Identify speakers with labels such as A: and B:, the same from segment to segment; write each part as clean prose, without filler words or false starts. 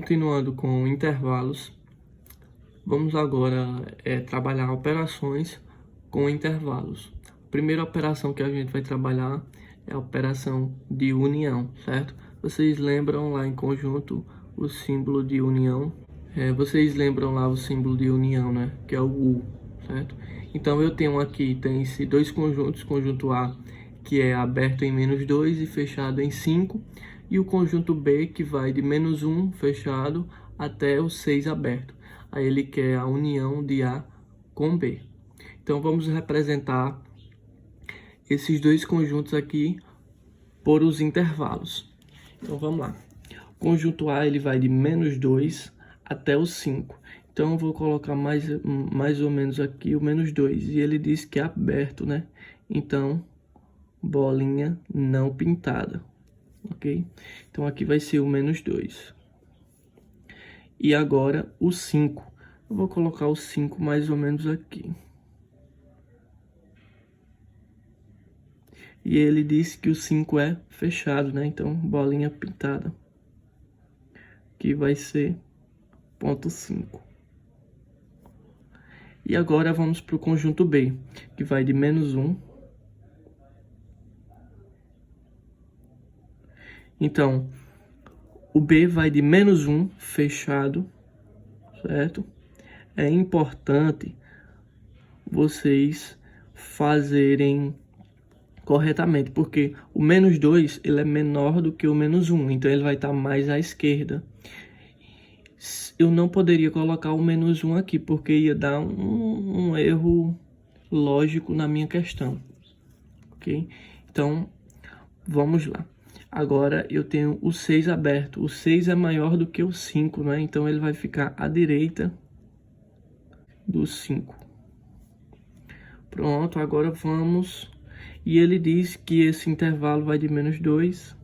A: Continuando com intervalos, vamos agora trabalhar operações com intervalos. A primeira operação que a gente vai trabalhar é a operação de união, certo? Vocês lembram lá em conjunto o símbolo de união? Vocês lembram lá o símbolo de união, né? Que é o U, certo? Então eu tenho aqui, tem-se dois conjuntos, conjunto A, que é aberto em -2 e fechado em 5, e o conjunto B, que vai de -1 fechado até o 6 aberto. Aí ele quer a união de A com B. Então vamos representar esses dois conjuntos aqui por os intervalos. Então vamos lá. O conjunto A ele vai de -2 até o 5. Então eu vou colocar mais ou menos aqui o -2. E ele diz que é aberto, né? Então, bolinha não pintada. Ok? Então aqui vai ser o -2. E agora o 5. Eu vou colocar o 5 mais ou menos aqui. E ele disse que o 5 é fechado, né? Então, bolinha pintada. Que vai ser ponto 5. E agora vamos para o conjunto B, que vai de -1. Então, o B vai de -1 fechado, certo? É importante vocês fazerem corretamente, porque o -2 ele é menor do que o -1, então ele vai estar mais à esquerda. Eu não poderia colocar o -1 aqui, porque ia dar um erro lógico na minha questão, ok? Então, vamos lá. Agora eu tenho o 6 aberto. O 6 é maior do que o 5, né? Então ele vai ficar à direita do 5. Pronto, agora vamos. E ele diz que esse intervalo vai de -2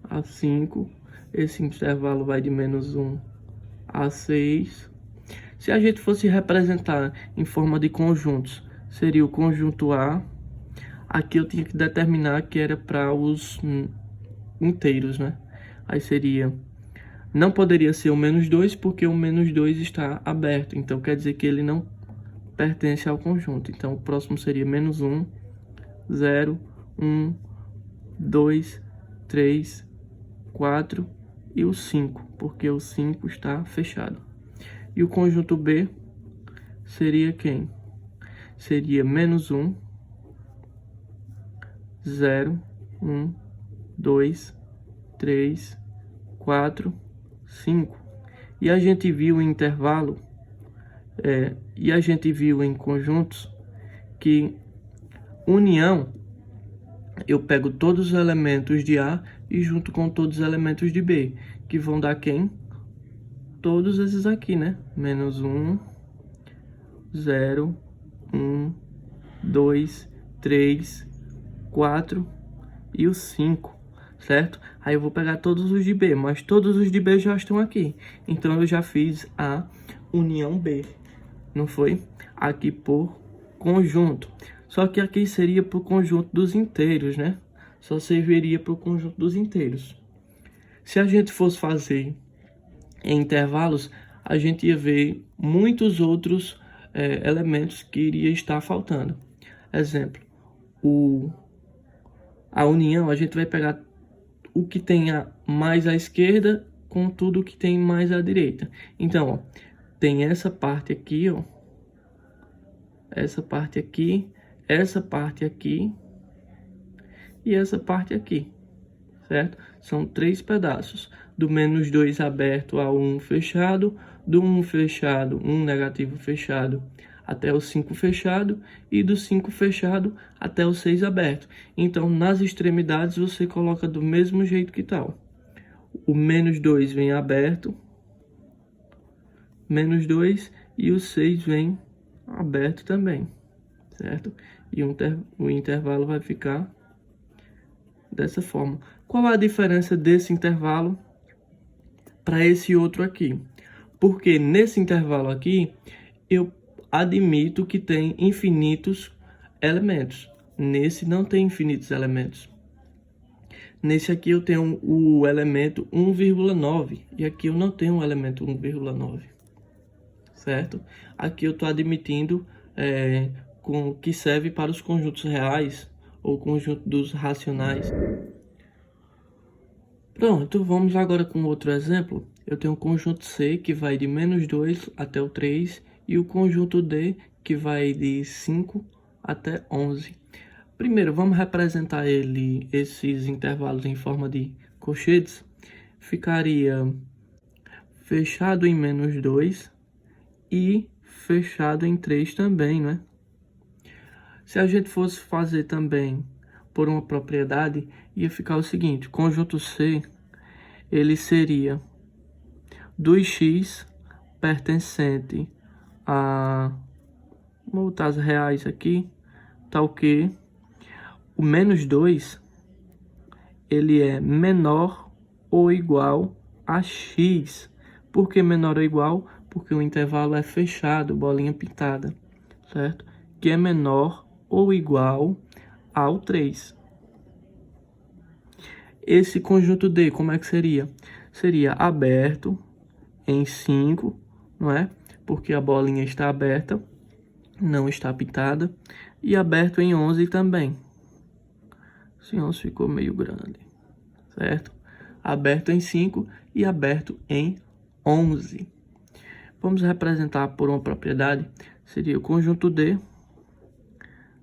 A: a 5. Esse intervalo vai de -1 a 6. Se a gente fosse representar em forma de conjuntos, seria o conjunto A. Aqui eu tinha que determinar que era para os inteiros, né? Aí seria... Não poderia ser o -2 porque o -2 está aberto. Então quer dizer que ele não pertence ao conjunto. Então o próximo seria -1, 0, 1, 2, 3, 4 e o 5, porque o 5 está fechado. E o conjunto B seria quem? Seria -1, 0, 1, 2, 3, 4, 5. E a gente viu em intervalo, e a gente viu em conjuntos, que união, eu pego todos os elementos de A e junto com todos os elementos de B, que vão dar quem? Todos esses aqui, né? -1, 0, 1, 2, 3, 4 e o 5, certo? Aí eu vou pegar todos os de B, mas todos os de B já estão aqui. Então eu já fiz a união B, não foi? Aqui por conjunto. Só que aqui seria para o conjunto dos inteiros, né? Só serviria para o conjunto dos inteiros. Se a gente fosse fazer em intervalos, a gente ia ver muitos outros elementos que iria estar faltando. Exemplo, a união, a gente vai pegar o que tem mais à esquerda com tudo que tem mais à direita. Então, ó, tem essa parte aqui, ó. Essa parte aqui, essa parte aqui e essa parte aqui, certo? São 3 pedaços, do -2 aberto ao 1 fechado, do 1 fechado, 1 negativo fechado, até o 5 fechado, e do 5 fechado até o 6 aberto. Então, nas extremidades, você coloca do mesmo jeito que tal. O -2 vem aberto, -2, e o 6 vem aberto também, certo? E o intervalo vai ficar dessa forma. Qual a diferença desse intervalo para esse outro aqui? Porque nesse intervalo aqui, eu admito que tem infinitos elementos. Nesse não tem infinitos elementos. Nesse aqui eu tenho o elemento 1,9 e aqui eu não tenho o elemento 1,9, certo? Aqui eu estou admitindo que serve para os conjuntos reais ou conjunto dos racionais. Pronto, vamos agora com outro exemplo. Eu tenho o conjunto C que vai de -2 até o 3 e o conjunto D que vai de 5 até 11. Primeiro, vamos representar esses intervalos em forma de colchetes. Ficaria fechado em -2 e fechado em 3 também, né? Se a gente fosse fazer também por uma propriedade, ia ficar o seguinte: conjunto C, ele seria 2x pertencente a, vou botar as reais aqui, tal que o -2, ele é menor ou igual a x. Por que menor ou igual? Porque o intervalo é fechado, bolinha pintada, certo? Que é menor ou igual ao 3. Esse conjunto D, como é que seria? Seria aberto em 5, não é? Porque a bolinha está aberta, não está pintada. E aberto em 11 também. Esse 11 ficou meio grande, certo? Aberto em 5 e aberto em 11. Vamos representar por uma propriedade. Seria o conjunto D,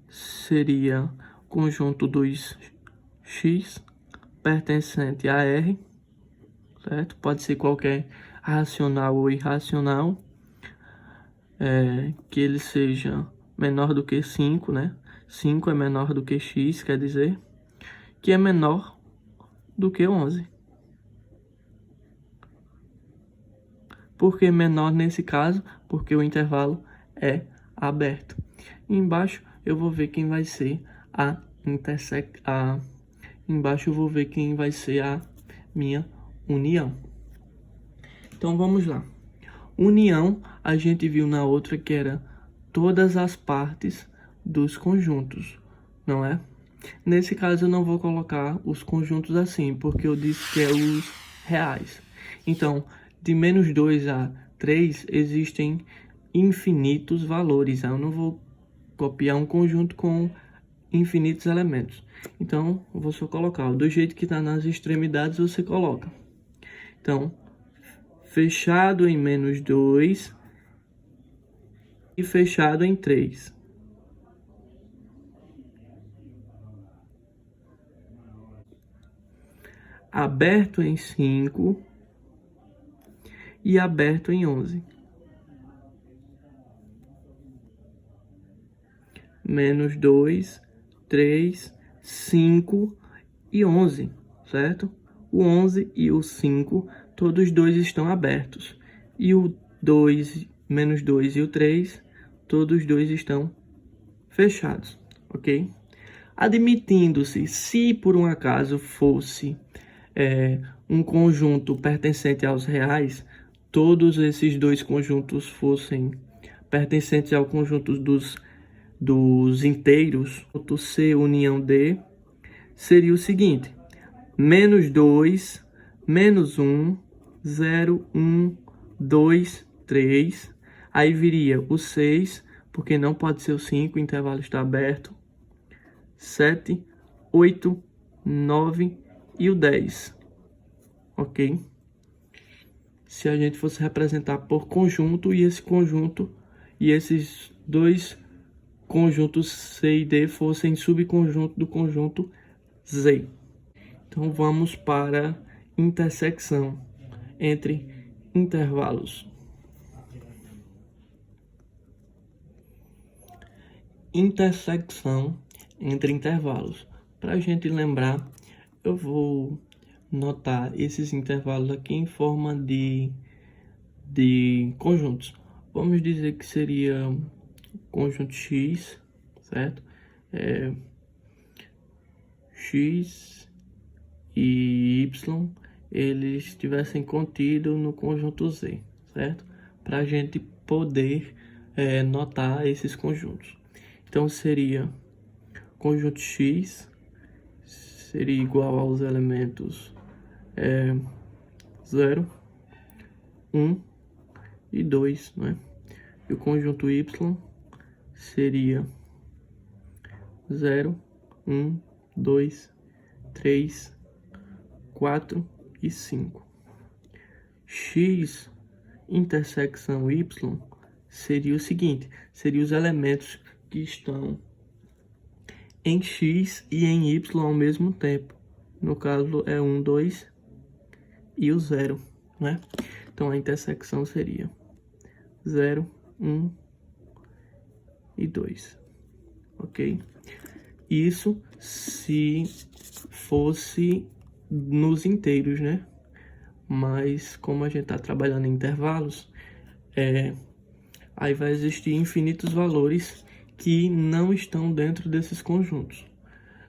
A: seria o conjunto dos x pertencente a R, certo? Pode ser qualquer racional ou irracional, que ele seja menor do que 5, né? 5 é menor do que x, quer dizer que é menor do que 11. Por que menor nesse caso? Porque o intervalo é aberto. E embaixo eu vou ver quem vai ser embaixo eu vou ver quem vai ser a minha união. Então vamos lá. União, a gente viu na outra que era todas as partes dos conjuntos, não é? Nesse caso eu não vou colocar os conjuntos assim, porque eu disse que é os reais. Então, de -2 a 3 existem infinitos valores. Eu não vou copiar um conjunto com infinitos elementos. Então, eu vou só colocar. Do jeito que está nas extremidades, você coloca. Então, fechado em -2 e fechado em 3. Aberto em 5 e aberto em 11. -2, 3, 5 e 11, certo? O 11 e o 5, todos dois estão abertos. E o 2, -2 e o 3, todos dois estão fechados, ok? Admitindo-se, se por um acaso fosse um conjunto pertencente aos reais, todos esses dois conjuntos fossem pertencentes ao conjunto dos inteiros, o C união D, seria o seguinte: -2, -1, 0, 1, 2, 3. Aí viria o 6, porque não pode ser o 5, o intervalo está aberto. 7, 8, 9 e o 10. Ok? Se a gente fosse representar por conjunto e esse conjunto e esses dois conjuntos C e D fossem subconjunto do conjunto Z. Então vamos para intersecção entre intervalos. Intersecção entre intervalos. Para a gente lembrar, eu vou notar esses intervalos aqui em forma de conjuntos. Vamos dizer que seria conjunto X, certo? X e Y, eles estivessem contidos no conjunto Z, certo? Para a gente poder notar esses conjuntos. Então seria conjunto X seria igual aos elementos 0, 1 e 2, né? E o conjunto Y seria 0, 1, 2, 3, 4 e 5. X intersecção Y seria o seguinte, seria os elementos que estão em X e em Y ao mesmo tempo. No caso é 1, 2 e o 0, né? Então a intersecção seria 0, 1 e 2, ok? Isso se fosse nos inteiros, né? Mas como a gente está trabalhando em intervalos, aí vai existir infinitos valores que não estão dentro desses conjuntos.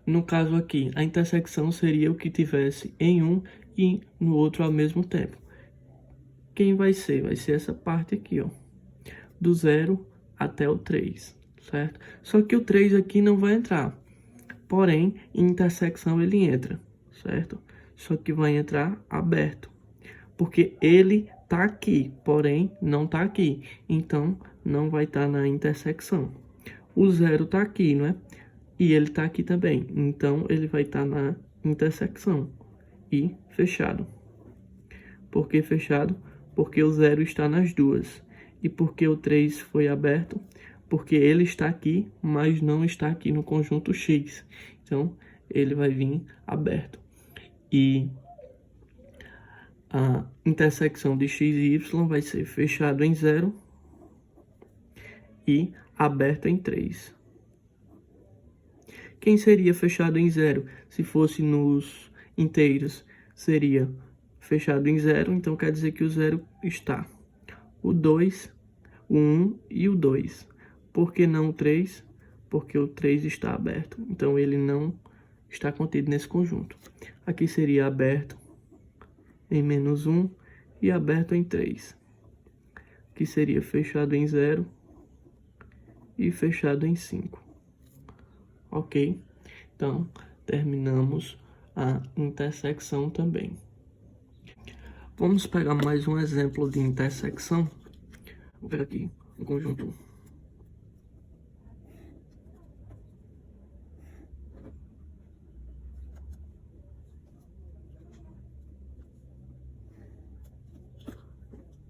A: No caso aqui, a intersecção seria o que tivesse em um e no outro ao mesmo tempo. Quem vai ser? Vai ser essa parte aqui, ó, do 0 até o 3, certo? Só que o 3 aqui não vai entrar, porém, em intersecção ele entra, certo? Só que vai entrar aberto, porque ele tá aqui, porém não tá aqui, então não vai estar na intersecção. O 0 tá aqui, não é? E ele tá aqui também, então ele vai estar na intersecção e fechado. Por que fechado? Porque o 0 está nas duas. E porque o 3 foi aberto? Porque ele está aqui, mas não está aqui no conjunto X. Então, ele vai vir aberto. E a intersecção de X e Y vai ser fechado em 0 e aberto em 3. Quem seria fechado em 0? Se fosse nos inteiros, seria fechado em 0, então quer dizer que o 0 está. O 2, o 1 e o 2. Por que não o 3? Porque o 3 está aberto, então ele não está contido nesse conjunto. Aqui seria aberto em menos 1 e aberto em 3. Aqui seria fechado em 0 e fechado em 5. Ok? Então, terminamos a intersecção também. Vamos pegar mais um exemplo de intersecção. Vou pegar aqui um conjunto. Vou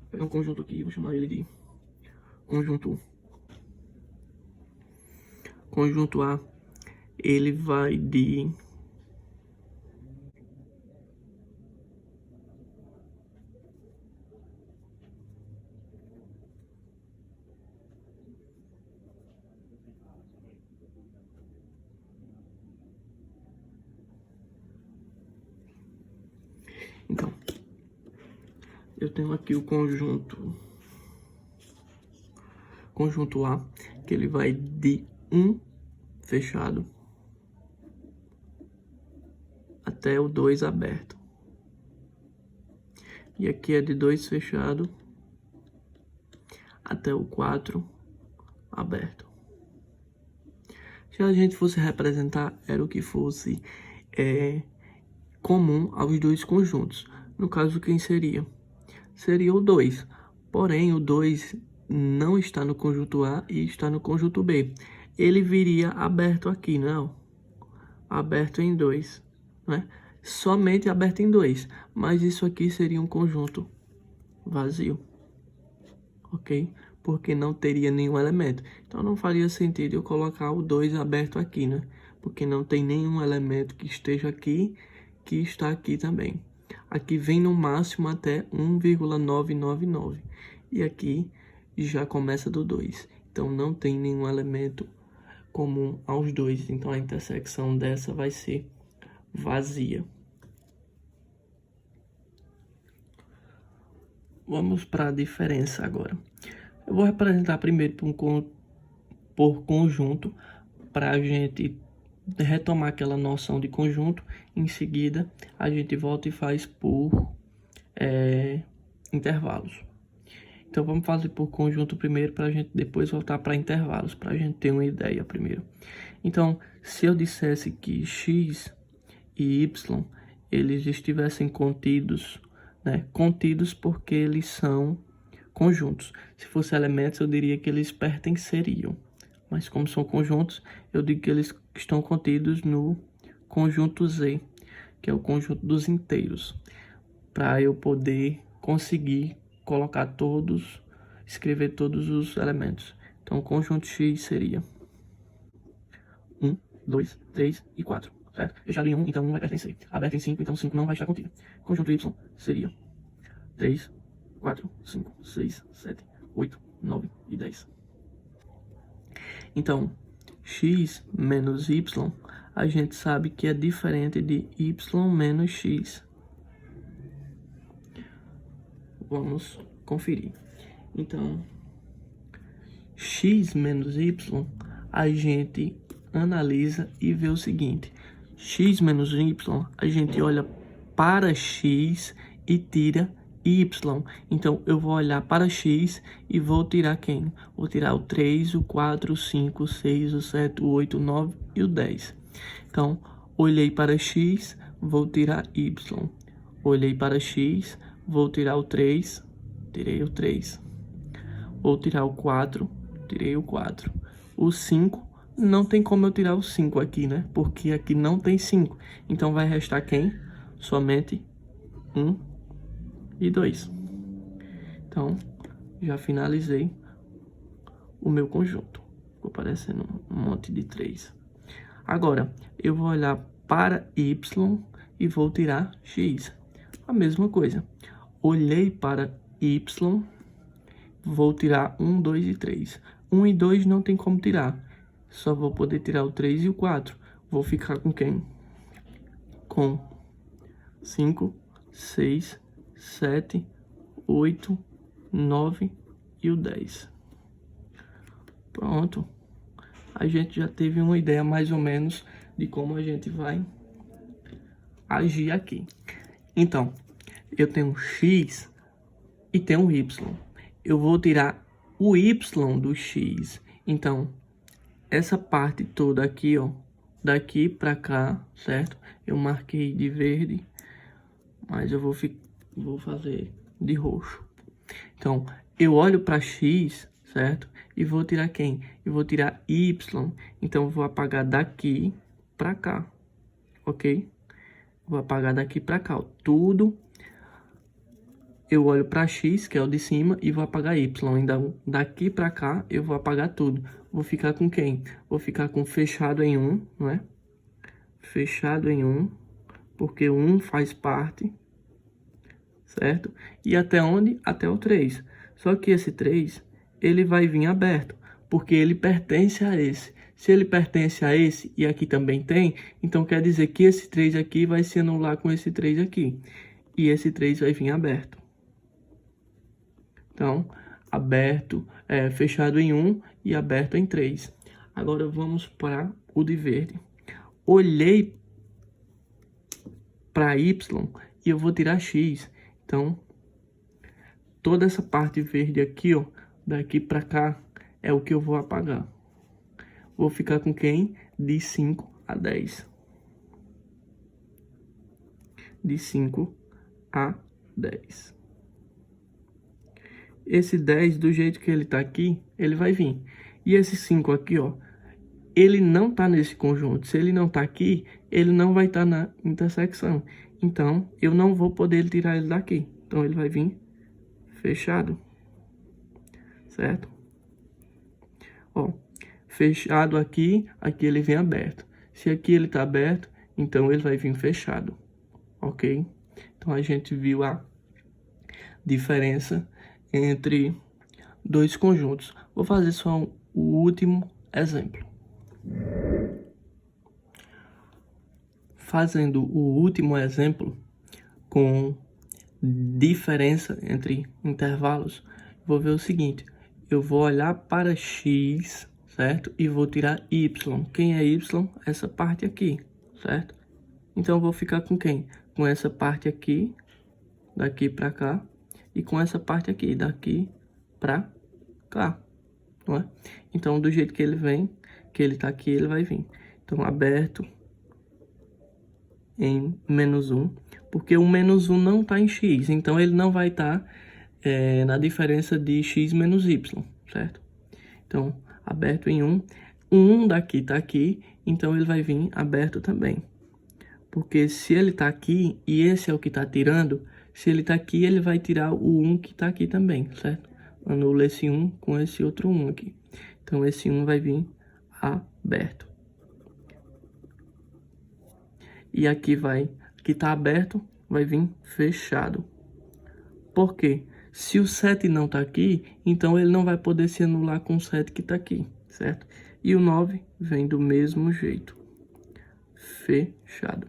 A: pegar um conjunto aqui, vou chamar ele de conjunto. Conjunto A, ele vai de então, eu tenho aqui o conjunto A, que ele vai de 1 fechado até o 2 aberto. E aqui é de 2 fechado até o 4 aberto. Se a gente fosse representar, era o que fosse comum aos dois conjuntos. No caso, quem seria? Seria o 2. Porém, o 2 não está no conjunto A e está no conjunto B. Ele viria aberto aqui, não? Aberto em 2, né? Somente aberto em 2. Mas isso aqui seria um conjunto vazio, ok? Porque não teria nenhum elemento. Então, não faria sentido eu colocar o 2 aberto aqui, né? Porque não tem nenhum elemento que esteja aqui, que está aqui também. Aqui vem no máximo até 1,999. E aqui já começa do 2. Então, não tem nenhum elemento comum aos dois. Então, a intersecção dessa vai ser vazia. Vamos para a diferença agora. Eu vou representar primeiro por conjunto, para a gente retomar aquela noção de conjunto. Em seguida, a gente volta e faz por intervalos. Então, vamos fazer por conjunto primeiro, para a gente depois voltar para intervalos, para a gente ter uma ideia primeiro. Então, se eu dissesse que x e y, eles estivessem contidos, né? Contidos porque eles são conjuntos. Se fossem elementos, eu diria que eles pertenceriam. Mas como são conjuntos, eu digo que eles estão contidos no conjunto Z, que é o conjunto dos inteiros. Para eu poder conseguir colocar todos, escrever todos os elementos. Então, o conjunto X seria 1, 2, 3 e 4, certo? Fechado em 1, então 1 vai pertencer. Aberto em 5, então 5 não vai estar contido. Conjunto Y seria 3, 4, 5, 6, 7, 8, 9 e 10. Então, x menos y, a gente sabe que é diferente de y menos x. Vamos conferir. Então, x menos y, a gente analisa e vê o seguinte. X menos y, a gente olha para x e tira y. Então, eu vou olhar para x e vou tirar quem? Vou tirar o 3, o 4, o 5, o 6, o 7, o 8, o 9 e o 10. Então, olhei para x, vou tirar y. Olhei para x, vou tirar o 3, tirei o 3. Vou tirar o 4, tirei o 4. O 5, não tem como eu tirar o 5 aqui, né? Porque aqui não tem 5. Então, vai restar quem? Somente 1 e 2. Então, já finalizei o meu conjunto. Ficou parecendo um monte de 3. Agora, eu vou olhar para y e vou tirar x. A mesma coisa. Olhei para y, vou tirar 1, 2 e 3. 1 e 2 não tem como tirar. Só vou poder tirar o 3 e o 4. Vou ficar com quem? Com 5, 6, 7, 8, 9 e o 10. Pronto. A gente já teve uma ideia mais ou menos de como a gente vai agir aqui. Então, eu tenho um x e tenho um y. Eu vou tirar o y do x. Então, essa parte toda aqui, ó, daqui para cá, certo? Eu marquei de verde, mas eu vou fazer de roxo. Então, eu olho para x, certo? E vou tirar quem? Eu vou tirar y. Então, eu vou apagar daqui para cá, ok? Vou apagar daqui para cá, ó. Tudo. Eu olho para x, que é o de cima, e vou apagar y. Então, daqui para cá, eu vou apagar tudo. Vou ficar com quem? Vou ficar com fechado em 1, não é? Fechado em 1, porque o 1 faz parte, certo? E até onde? Até o 3. Só que esse 3, ele vai vir aberto, porque ele pertence a esse. Se ele pertence a esse, e aqui também tem, então quer dizer que esse 3 aqui vai se anular com esse 3 aqui. E esse 3 vai vir aberto. Então, aberto, fechado em 1 e aberto em 3. Agora vamos para o de verde. Olhei para y e eu vou tirar x. Então, toda essa parte verde aqui, ó, daqui para cá, é o que eu vou apagar. Vou ficar com quem? De 5 a 10. De 5 a 10. Esse 10, do jeito que ele tá aqui, ele vai vir. E esse 5 aqui, ó, ele não tá nesse conjunto. Se ele não tá aqui, ele não vai estar na intersecção. Então, eu não vou poder tirar ele daqui. Então, ele vai vir fechado. Certo? Ó, fechado aqui, aqui ele vem aberto. Se aqui ele tá aberto, então ele vai vir fechado. Ok? Então, a gente viu a diferença entre dois conjuntos. Vou fazer só o último exemplo. Fazendo o último exemplo com diferença entre intervalos, vou ver o seguinte. Eu vou olhar para x, certo? E vou tirar y. Quem é y? Essa parte aqui, certo? Então, eu vou ficar com quem? Com essa parte aqui, daqui para cá. E com essa parte aqui, daqui pra cá, não é? Então, do jeito que ele vem, que ele tá aqui, ele vai vir. Então, aberto em menos 1, porque o menos 1 não está em x, então ele não vai estar na diferença de x menos y, certo? Então, aberto em 1, o 1 daqui está aqui, então ele vai vir aberto também. Porque se ele está aqui e esse é o que está tirando, se ele está aqui, ele vai tirar o 1 que está aqui também, certo? Anula esse 1 com esse outro 1 aqui. Então, esse 1 vai vir aberto. E aqui está aberto, vai vir fechado. Por quê? Se o 7 não está aqui, então ele não vai poder se anular com o 7 que está aqui, certo? E o 9 vem do mesmo jeito. Fechado.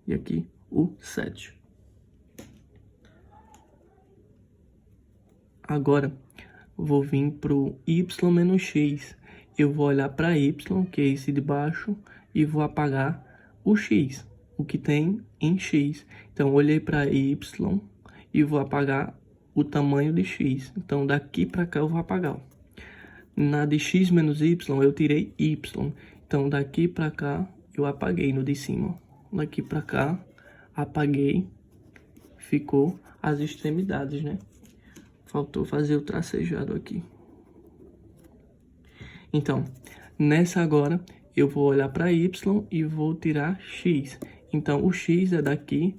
A: E aqui o 7. Agora, vou vir para o y menos x. Eu vou olhar para y, que é esse de baixo, e vou apagar o x, o que tem em x. Então, olhei para y e vou apagar o tamanho de x. Então, daqui para cá eu vou apagar. Na de x menos y, eu tirei y. Então, daqui para cá eu apaguei no de cima. Daqui para cá, apaguei. Ficou as extremidades, né? Faltou fazer o tracejado aqui. Então, nessa agora, eu vou olhar para y e vou tirar x. Então, o x é daqui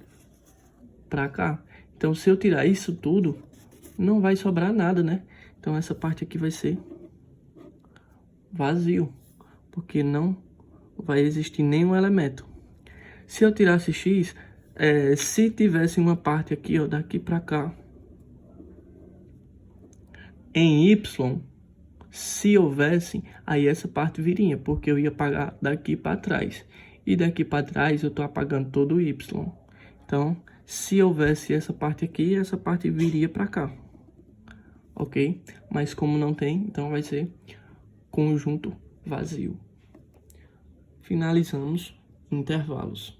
A: para cá. Então, se eu tirar isso tudo, não vai sobrar nada, né? Então, essa parte aqui vai ser vazio, porque não vai existir nenhum elemento. Se eu tirasse x, se tivesse uma parte aqui, ó, daqui para cá, em y, se houvesse, aí essa parte viria, porque eu ia apagar daqui para trás. E daqui para trás eu estou apagando todo o y. Então, se houvesse essa parte aqui, essa parte viria para cá. Ok? Mas como não tem, então vai ser conjunto vazio. Finalizamos intervalos.